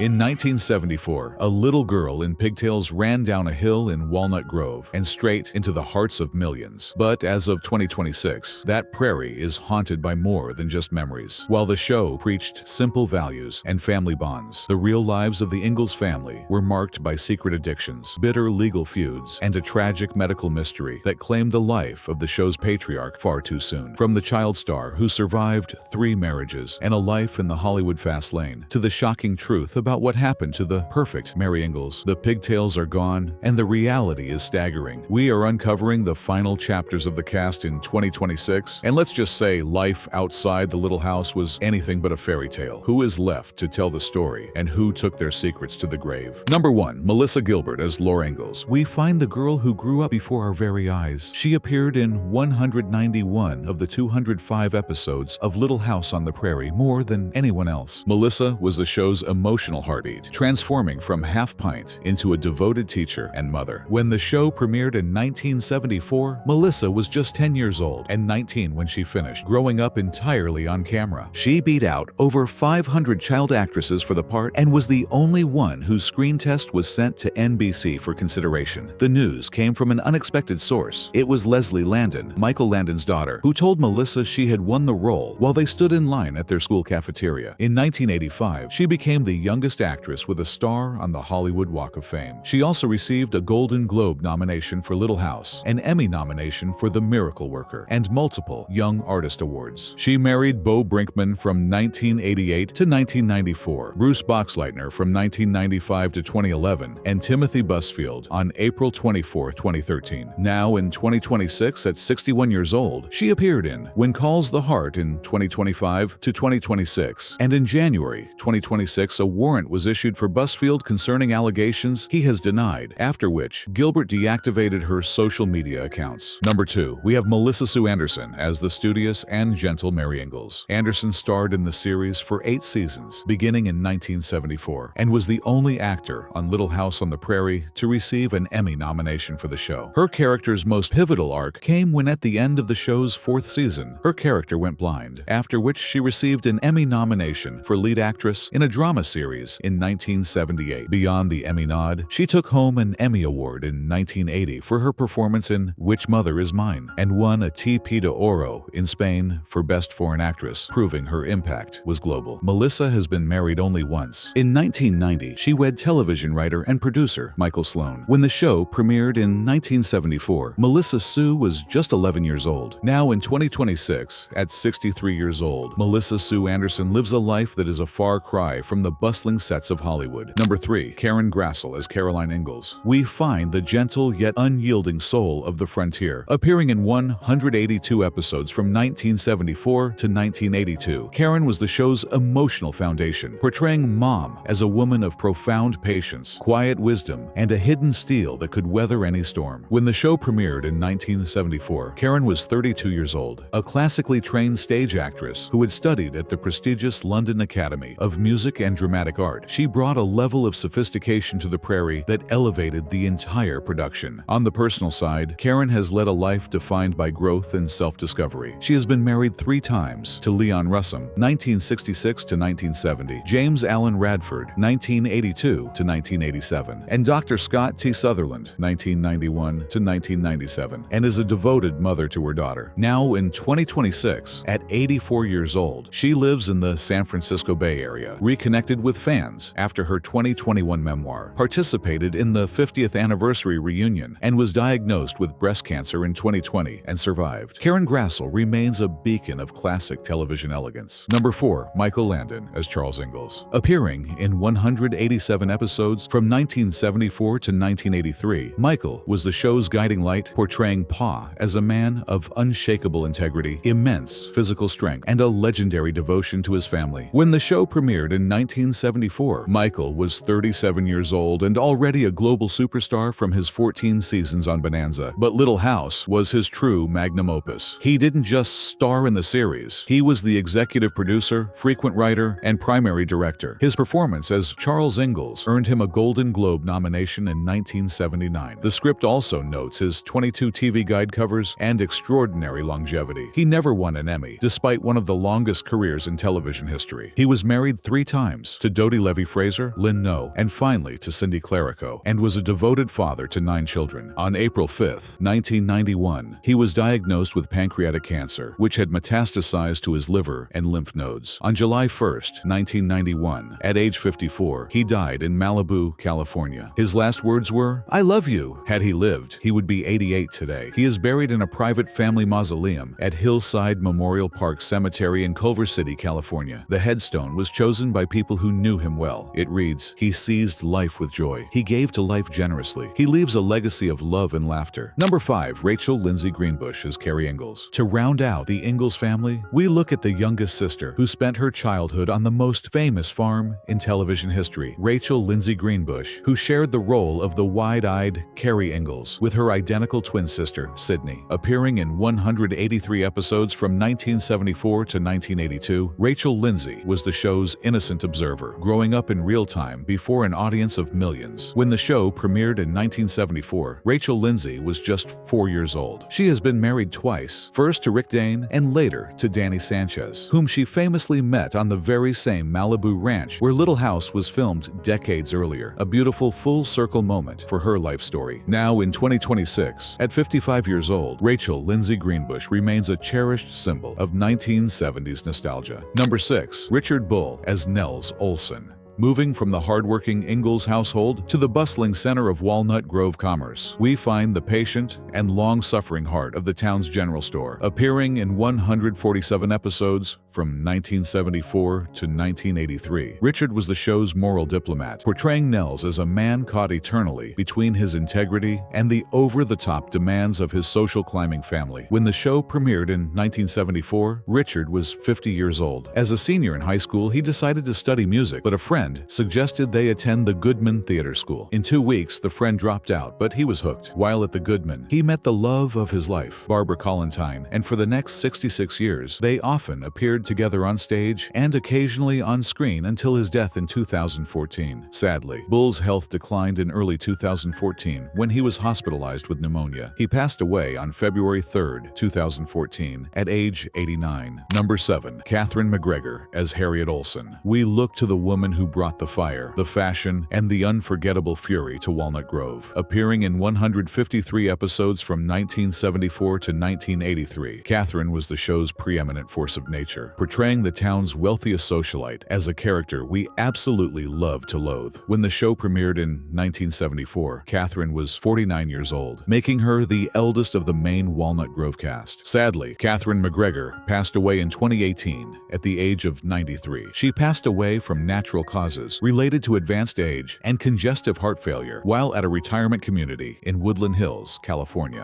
In 1974, a little girl in pigtails ran down a hill in Walnut Grove and straight into the hearts of millions. But as of 2026, that prairie is haunted by more than just memories. While the show preached simple values and family bonds, the real lives of the Ingalls family were marked by secret addictions, bitter legal feuds, and a tragic medical mystery that claimed the life of the show's patriarch far too soon. From the child star who survived 3 marriages and a life in the Hollywood fast lane, to the shocking truth about what happened to the perfect Mary Ingalls, the pigtails are gone and the reality is staggering. We are uncovering the final chapters of the cast in 2026, and let's just say life outside the little house was anything but a fairy tale. Who is left to tell the story, and who took their secrets to the grave? Number 1. Melissa Gilbert as Laura Ingalls. We find the girl who grew up before our very eyes. She appeared in 191 of the 205 episodes of Little House on the Prairie, more than anyone else. Melissa was the show's emotional heartbeat, transforming from half-pint into a devoted teacher and mother. When the show premiered in 1974, Melissa was just 10 years old and 19 when she finished, growing up entirely on camera. She beat out over 500 child actresses for the part and was the only one whose screen test was sent to NBC for consideration. The news came from an unexpected source. It was Leslie Landon, Michael Landon's daughter, who told Melissa she had won the role while they stood in line at their school cafeteria. In 1985, she became the youngest actress with a star on the Hollywood Walk of Fame. She also received a Golden Globe nomination for Little House, an Emmy nomination for The Miracle Worker, and multiple Young Artist Awards. She married Bo Brinkman from 1988 to 1994, Bruce Boxleitner from 1995 to 2011, and Timothy Busfield on April 24, 2013. Now in 2026, at 61 years old, she appeared in When Calls the Heart in 2025 to 2026, and in January 2026 a warrant was issued for Busfield concerning allegations he has denied, after which Gilbert deactivated her social media accounts. Number 2. We have Melissa Sue Anderson as the studious and gentle Mary Ingalls. Anderson starred in the series for 8 seasons, beginning in 1974, and was the only actor on Little House on the Prairie to receive an Emmy nomination for the show. Her character's most pivotal arc came when at the end of the show's 4th season, her character went blind, after which she received an Emmy nomination for lead actress in a drama series in 1978. Beyond the Emmy nod, she took home an Emmy Award in 1980 for her performance in Which Mother Is Mine, and won a TP de Oro in Spain for Best Foreign Actress, proving her impact was global. Melissa has been married only once. In 1990, she wed television writer and producer Michael Sloan. When the show premiered in 1974, Melissa Sue was just 11 years old. Now in 2026, at 63 years old, Melissa Sue Anderson lives a life that is a far cry from the bustling sets of Hollywood. Number 3. Karen Grassle as Caroline Ingalls. We find the gentle yet unyielding soul of the frontier, appearing in 182 episodes from 1974 to 1982. Karen was the show's emotional foundation, portraying Mom as a woman of profound patience, quiet wisdom, and a hidden steel that could weather any storm. When the show premiered in 1974, Karen was 32 years old, a classically trained stage actress who had studied at the prestigious London Academy of Music and Dramatic Art. She brought a level of sophistication to the Prairie that elevated the entire production. On the personal side, Karen has led a life defined by growth and self-discovery. She has been married 3 times to Leon Russum, 1966 to 1970, James Allen Radford, 1982 to 1987, and Dr. Scott T. Sutherland, 1991 to 1997, and is a devoted mother to her daughter. Now in 2026, at 84 years old, she lives in the San Francisco Bay Area, reconnected with fans after her 2021 memoir, participated in the 50th anniversary reunion, and was diagnosed with breast cancer in 2020 and survived. Karen Grassle remains a beacon of classic television elegance. Number 4. Michael Landon as Charles Ingalls. Appearing in 187 episodes from 1974 to 1983, Michael was the show's guiding light, portraying Pa as a man of unshakable integrity, immense physical strength, and a legendary devotion to his family. When the show premiered in 1974, Michael was 37 years old and already a global superstar from his 14 seasons on Bonanza. But Little House was his true magnum opus. He didn't just star in the series, he was the executive producer, frequent writer, and primary director. His performance as Charles Ingalls earned him a Golden Globe nomination in 1979. The script also notes his 22 TV guide covers and extraordinary longevity. He never won an Emmy, despite one of the longest careers in television history. He was married 3 times to Jody Levy-Fraser, Lynn No, and finally to Cindy Clarico, and was a devoted father to 9 children. On April 5, 1991, he was diagnosed with pancreatic cancer, which had metastasized to his liver and lymph nodes. On July 1, 1991, at age 54, he died in Malibu, California. His last words were, "I love you." Had he lived, he would be 88 today. He is buried in a private family mausoleum at Hillside Memorial Park Cemetery in Culver City, California. The headstone was chosen by people who knew him well. It reads, "He seized life with joy. He gave to life generously. He leaves a legacy of love and laughter." Number 5. Rachel Lindsay Greenbush as Carrie Ingalls. To round out the Ingalls family, we look at the youngest sister who spent her childhood on the most famous farm in television history, Rachel Lindsay Greenbush, who shared the role of the wide-eyed Carrie Ingalls with her identical twin sister, Sydney. Appearing in 183 episodes from 1974 to 1982, Rachel Lindsay was the show's innocent observer, growing up in real time before an audience of millions. When the show premiered in 1974, Rachel Lindsay was just 4 years old. She has been married twice, first to Rick Dane and later to Danny Sanchez, whom she famously met on the very same Malibu ranch where Little House was filmed decades earlier. A beautiful full-circle moment for her life story. Now in 2026, at 55 years old, Rachel Lindsay Greenbush remains a cherished symbol of 1970s nostalgia. Number 6. Richard Bull as Nels Oleson. Moving from the hardworking Ingalls household to the bustling center of Walnut Grove commerce, we find the patient and long-suffering heart of the town's general store. Appearing in 147 episodes from 1974 to 1983, Richard was the show's moral diplomat, portraying Nels as a man caught eternally between his integrity and the over-the-top demands of his social climbing family. When the show premiered in 1974, Richard was 50 years old. As a senior in high school, he decided to study music, but a friend suggested they attend the Goodman Theater School. In 2 weeks, the friend dropped out, but he was hooked. While at the Goodman, he met the love of his life, Barbara Collentine, and for the next 66 years, they often appeared together on stage and occasionally on screen until his death in 2014. Sadly, Bull's health declined in early 2014 when he was hospitalized with pneumonia. He passed away on February 3, 2014, at age 89. Number 7. Katherine MacGregor as Harriet Oleson. We look to the woman who brought the fire, the fashion, and the unforgettable fury to Walnut Grove. Appearing in 153 episodes from 1974 to 1983, Katherine was the show's preeminent force of nature, portraying the town's wealthiest socialite as a character we absolutely love to loathe. When the show premiered in 1974, Katherine was 49 years old, making her the eldest of the main Walnut Grove cast. Sadly, Katherine MacGregor passed away in 2018 at the age of 93. She passed away from natural causes related to advanced age and congestive heart failure while at a retirement community in Woodland Hills, California.